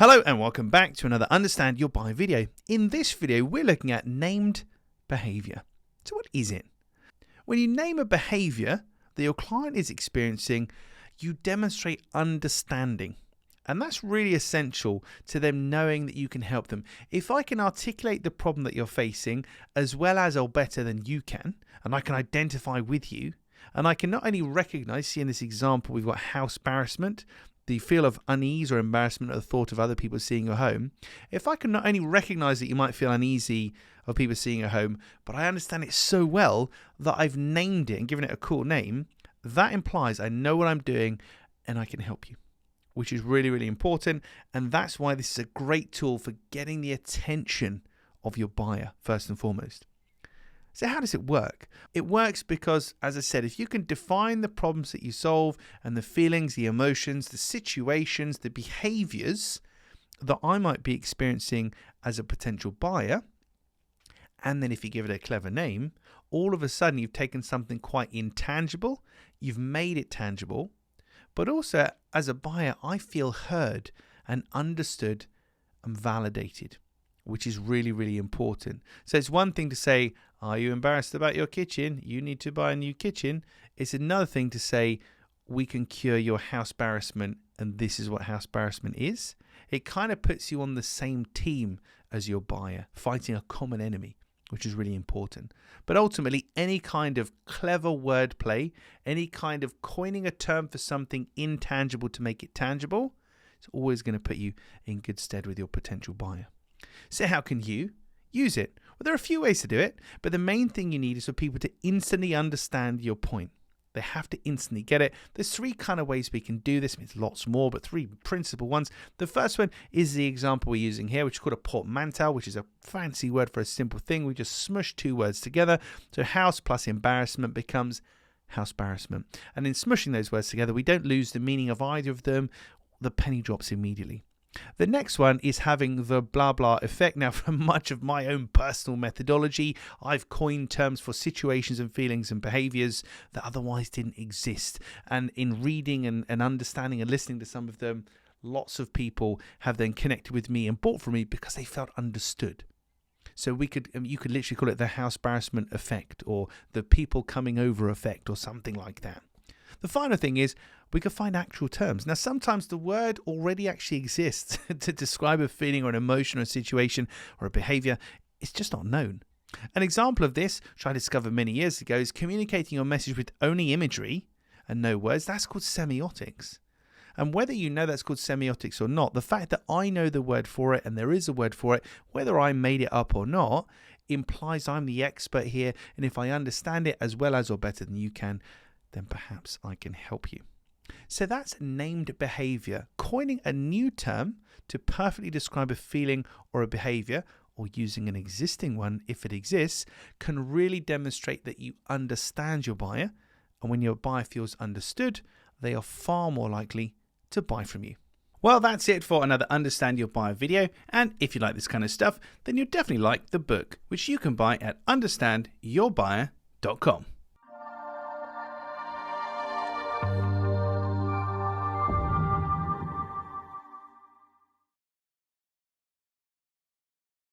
Hello and welcome back to another Understand Your Buyer video. In this video, we're looking at named behavior. So what is it? When you name a behavior that your client is experiencing, you demonstrate understanding. And that's really essential to them knowing that you can help them. If I can articulate the problem that you're facing as well as or better than you can, and I can identify with you, and I can not only recognize, see in this example, we've got house embarrassment, the feel of unease or embarrassment at the thought of other people seeing your home. If I can not only recognize that you might feel uneasy of people seeing your home, but I understand it so well that I've named it and given it a cool name, that implies I know what I'm doing and I can help you, which is really, really important. And that's why this is a great tool for getting the attention of your buyer, first and foremost. So how does it work? It works because, as I said, if you can define the problems that you solve and the feelings, the emotions, the situations, the behaviors that I might be experiencing as a potential buyer, and then if you give it a clever name, all of a sudden you've taken something quite intangible, you've made it tangible, but also as a buyer, I feel heard and understood and validated, which is really, really important. So it's one thing to say, are you embarrassed about your kitchen? You need to buy a new kitchen. It's another thing to say, we can cure your house embarrassment, and this is what house embarrassment is. It kind of puts you on the same team as your buyer, fighting a common enemy, which is really important. But ultimately, any kind of clever wordplay, any kind of coining a term for something intangible to make it tangible, it's always going to put you in good stead with your potential buyer. So how can you use it? Well, there are a few ways to do it, but the main thing you need is for people to instantly understand your point. They have to instantly get it. There's three kind of ways we can do this. It's lots more, but three principal ones. The first one is the example we're using here, which is called a portmanteau, which is a fancy word for a simple thing. We just smush two words together. So house plus embarrassment becomes house embarrassment. And in smushing those words together, we don't lose the meaning of either of them. The penny drops immediately. The next one is having the blah blah effect. Now, from much of my own personal methodology, I've coined terms for situations and feelings and behaviors that otherwise didn't exist. And in reading and understanding and listening to some of them, lots of people have then connected with me and bought from me because they felt understood. So you could literally call it the house embarrassment effect or the people coming over effect or something like that. The final thing is we can find actual terms. Now, sometimes the word already actually exists to describe a feeling or an emotion or a situation or a behavior. It's just not known. An example of this, which I discovered many years ago, is communicating your message with only imagery and no words. That's called semiotics. And whether you know that's called semiotics or not, the fact that I know the word for it and there is a word for it, whether I made it up or not, implies I'm the expert here. And if I understand it as well as or better than you can, then perhaps I can help you. So that's named behavior, coining a new term to perfectly describe a feeling or a behavior, or using an existing one if it exists, can really demonstrate that you understand your buyer. And when your buyer feels understood, they are far more likely to buy from you. Well, that's it for another Understand Your Buyer video. And if you like this kind of stuff, then you'll definitely like the book, which you can buy at understandyourbuyer.com.